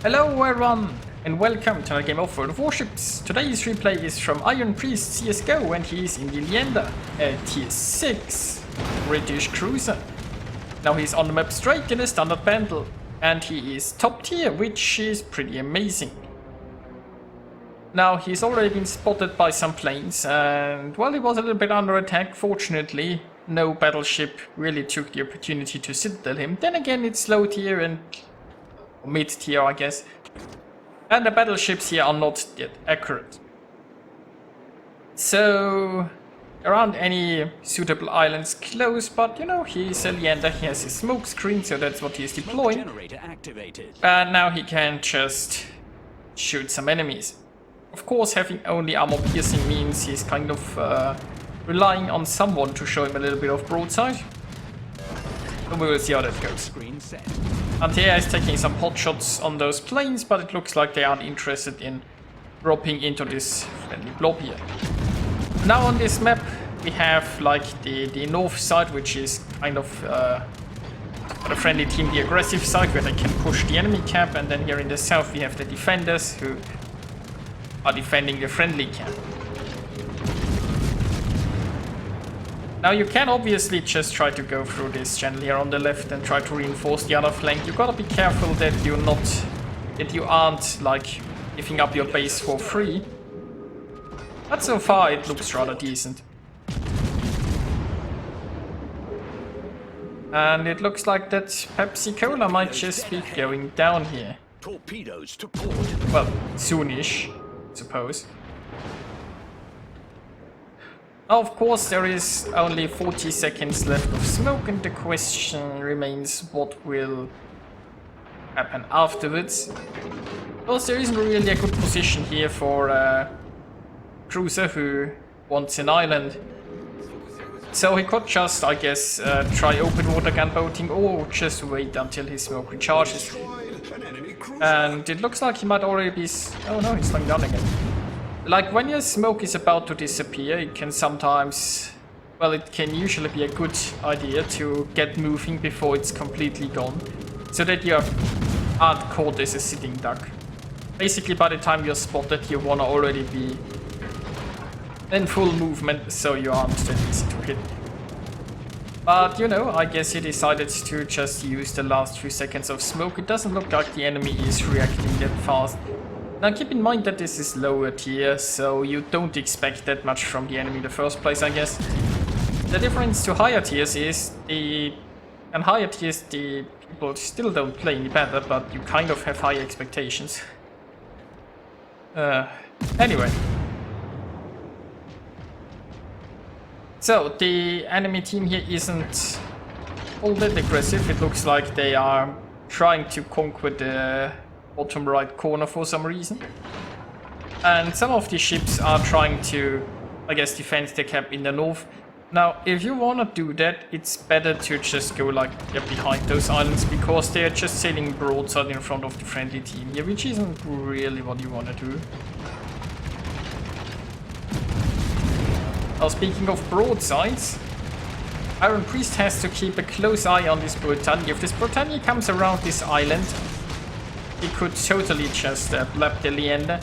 Hello everyone, and welcome to another game of World of Warships. Today's replay is from IronPriestCsGo, and he is in the Leander, a tier 6 British cruiser. Now he's on the map straight in a standard bundle, and he is top tier, which is pretty amazing. Now he's already been spotted by some planes, and while he was a little bit under attack, fortunately no battleship really took the opportunity to citadel him. Then again, it's low tier and mid tier, I guess, and the battleships here are not yet accurate. So there aren't any suitable islands close, but you know, he's a Leander, he has his smoke screen, so that's what he's deploying. And now he can just shoot some enemies. Of course, having only armor piercing means he's kind of relying on someone to show him a little bit of broadside. And we will see how that goes. Antea is taking some pot shots on those planes, but it looks like they aren't interested in dropping into this friendly blob here. Now on this map we have like the north side, which is kind of for the friendly team the aggressive side, where they can push the enemy camp, and then here in the south we have the defenders who are defending the friendly camp. Now you can obviously just try to go through this channel here on the left and try to reinforce the other flank. You gotta be careful that you aren't like giving up your base for free. But so far it looks rather decent. And it looks like that Pepsi Cola might just be going down here. Torpedoes to port. Well, soonish, I suppose. Now, of course, there is only 40 seconds left of smoke, and the question remains what will happen afterwards. Because there isn't really a good position here for a cruiser who wants an island. So he could just, I guess, try open water gunboating, or just wait until his smoke recharges. And it looks like he might already be... Oh no, he's slowing down again. Like, when your smoke is about to disappear, it can sometimes... Well, it can usually be a good idea to get moving before it's completely gone, so that you aren't caught as a sitting duck. Basically, by the time you're spotted, you wanna already be in full movement, so you aren't that easy to hit. But, you know, I guess he decided to just use the last few seconds of smoke. It doesn't look like the enemy is reacting that fast. Now keep in mind that this is lower tier, so you don't expect that much from the enemy in the first place, I guess. The difference to higher tiers is in higher tiers the people still don't play any better, but you kind of have high expectations. Anyway. So the enemy team here isn't all that aggressive. It looks like they are trying to conquer the bottom right corner for some reason. And some of the ships are trying to, I guess, defend the cap in the north. Now, if you want to do that, it's better to just go like behind those islands, because they are just sailing broadside in front of the friendly team here, which isn't really what you want to do. Now, speaking of broadsides, Iron Priest has to keep a close eye on this Britannia. If this Britannia comes around this island, he could totally just blab the Leander.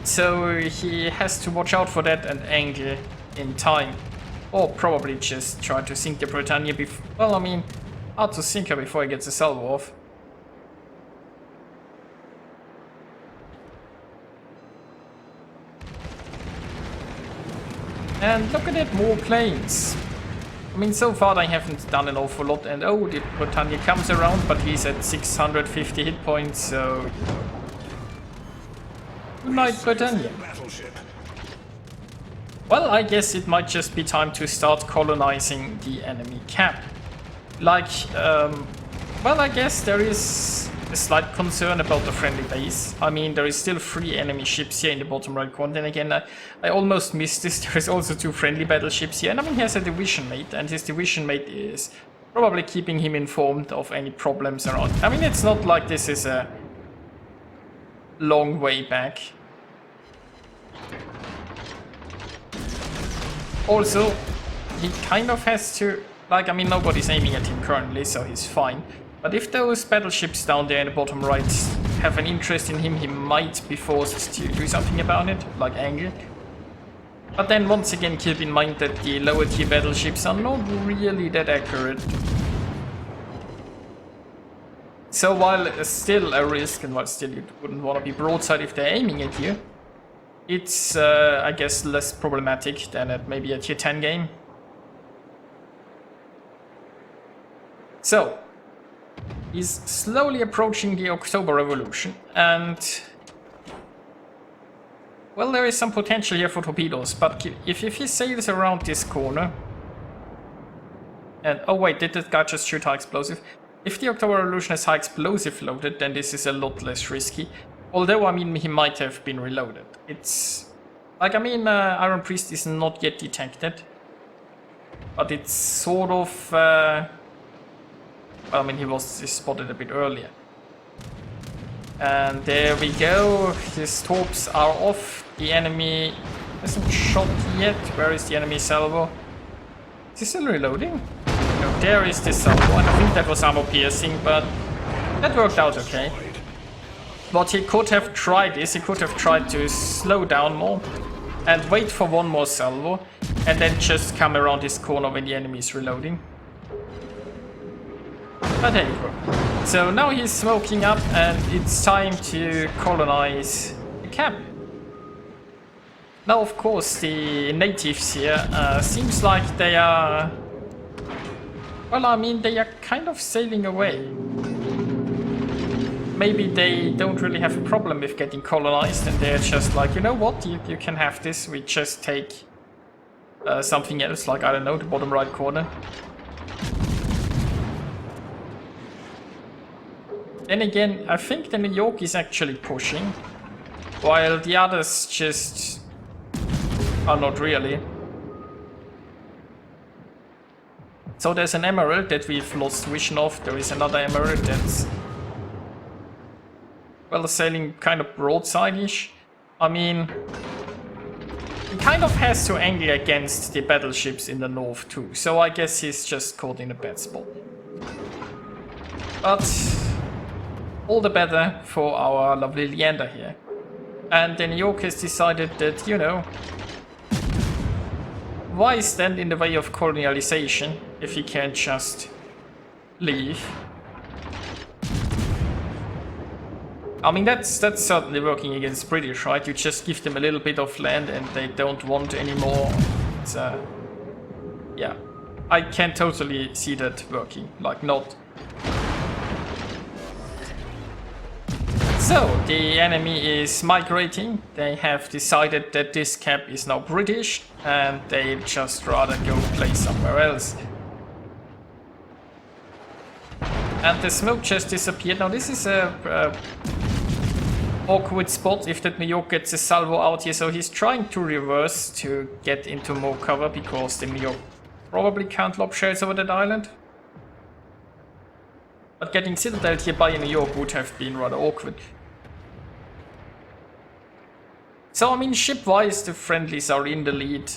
So he has to watch out for that and angle in time. Or probably just try to sink the Britannia before... Well, I mean, hard to sink her before he gets a salvo off. And look at it, more planes. I mean, so far they haven't done an awful lot, and oh, the Britannia comes around, but he's at 650 hit points, so... Good night, Britannia. Well, I guess it might just be time to start colonizing the enemy camp. Like, well, I guess there is a slight concern about the friendly base. I mean, there is still 3 enemy ships here in the bottom right corner. Then again, I almost missed this. There is also 2 friendly battleships here. And I mean, he has a division mate, and his division mate is probably keeping him informed of any problems around. I mean, it's not like this is a long way back. Also, he kind of has to... Like, I mean, nobody's aiming at him currently, so he's fine. But if those battleships down there in the bottom right have an interest in him, he might be forced to do something about it, like anger. But then once again keep in mind that the lower tier battleships are not really that accurate. So while it's still a risk, and while still you wouldn't want to be broadside if they're aiming at you, it's I guess less problematic than at maybe a tier 10 game. So, he's slowly approaching the October Revolution, and well, there is some potential here for torpedoes, but if he sails around this corner, and oh wait, did that guy just shoot high explosive? If the October Revolution has high explosive loaded, then this is a lot less risky. Although, I mean, he might have been reloaded. It's like, I mean, Iron Priest is not yet detected, but it's sort of well, I mean, he was spotted a bit earlier. And there we go, his torps are off, the enemy hasn't shot yet. Where is the enemy salvo? Is he still reloading? No, there is the salvo, and I think that was armor piercing, but that worked out okay. But he could have tried this, he could have tried to slow down more and wait for one more salvo, and then just come around this corner when the enemy is reloading. But there you go. So now he's smoking up, and it's time to colonize the camp. Now, of course, the natives here seems like they are... Well, I mean, they are kind of sailing away. Maybe they don't really have a problem with getting colonized, and they're just like, you know what, you can have this, we just take something else, like, I don't know, the bottom right corner. Then again, I think the New York is actually pushing, while the others just are not really. So there's an emerald that we've lost vision of, there is another emerald that's, well, sailing kind of broadside-ish. I mean, he kind of has to angle against the battleships in the north too, so I guess he's just caught in a bad spot. But all the better for our lovely Leander here. And the New York has decided that, you know, why stand in the way of colonialization if he can't just leave? I mean, that's certainly working against British, right? You just give them a little bit of land and they don't want any more. It's, yeah, I can totally see that working, like not. So, the enemy is migrating. They have decided that this camp is now British, and they'd just rather go play somewhere else. And the smoke just disappeared. Now this is a awkward spot if that New York gets a salvo out here, so he's trying to reverse to get into more cover, because the New York probably can't lob shells over that island. But getting citadeled here by a New York would have been rather awkward. So, I mean, ship-wise, the friendlies are in the lead.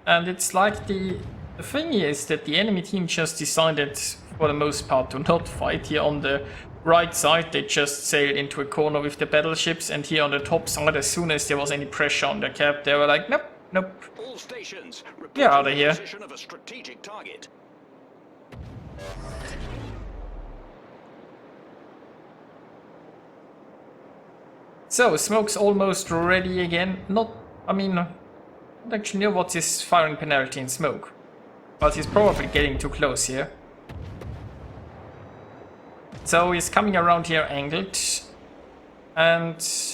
And it's like the thing is that the enemy team just decided, for the most part, to not fight. Here on the right side, they just sailed into a corner with the battleships, and here on the top side, as soon as there was any pressure on their cap, they were like, nope, nope. All stations, we're out of here. position of a strategic target. So, smoke's almost ready again. Not, I mean, I don't actually know what's his firing penalty in smoke. But he's probably getting too close here. So he's coming around here angled. And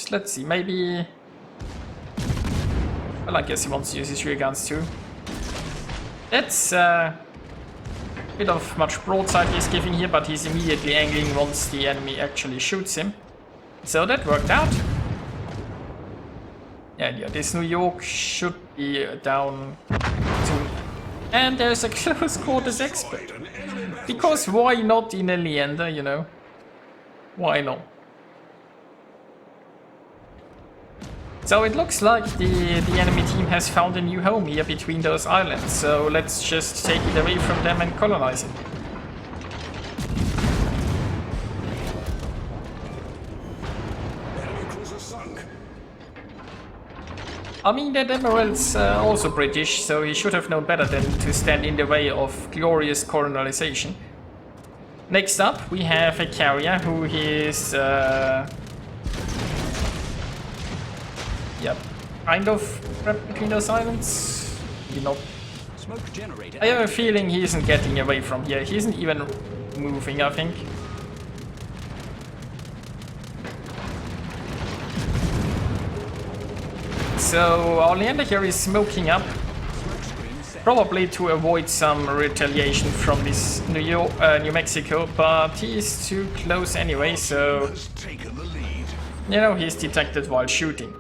let's see, maybe... Well, I guess he wants to use his rear guns too. That's a bit of much broadside he's giving here, but he's immediately angling once the enemy actually shoots him. So that worked out. Yeah, this New York should be down soon. And there's a close quarters expert. Because why not in a Leander, you know? Why not? So it looks like the enemy team has found a new home here between those islands. So let's just take it away from them and colonize it. I mean, that Emerald's also British, so he should have known better than to stand in the way of glorious colonization. Next up, we have a carrier who is... yep, kind of wrapped between those islands. Maybe not. Smoke generator. I have a feeling he isn't getting away from here. He isn't even moving, I think. So our Leander here is smoking up, probably to avoid some retaliation from this New Mexico, but he is too close anyway, so you know, he's detected while shooting.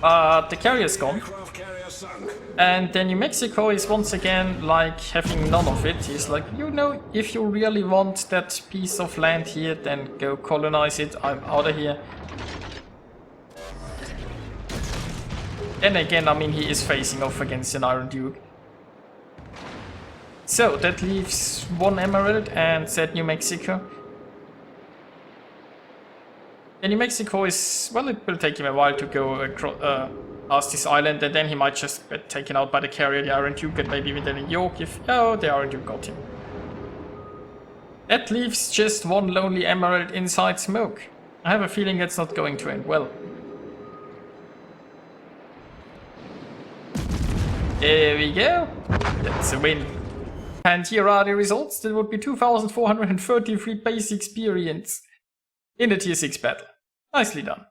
But the carrier's gone, and then New Mexico is once again like having none of it. He's like, you know, if you really want that piece of land here, then go colonize it. I'm out of here. Then again, I mean, he is facing off against an Iron Duke. So that leaves one Emerald and said New Mexico. And New Mexico is, well, it will take him a while to go across past this island, and then he might just get taken out by the carrier, the Iron Duke, and maybe even the New York if, oh, the Iron Duke got him. That leaves just one lonely Emerald inside smoke. I have a feeling that's not going to end well. There we go. That's a win. And here are the results. That would be 2,433 base experience in the tier 6 battle. Nicely done.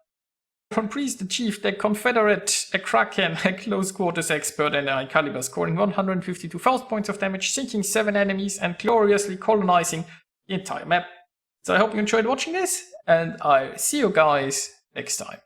IronPriest achieved a Confederate, a Kraken, a close quarters expert, and a high caliber, scoring 152,000 points of damage, sinking 7 enemies, and gloriously colonizing the entire map. So I hope you enjoyed watching this, and I'll see you guys next time.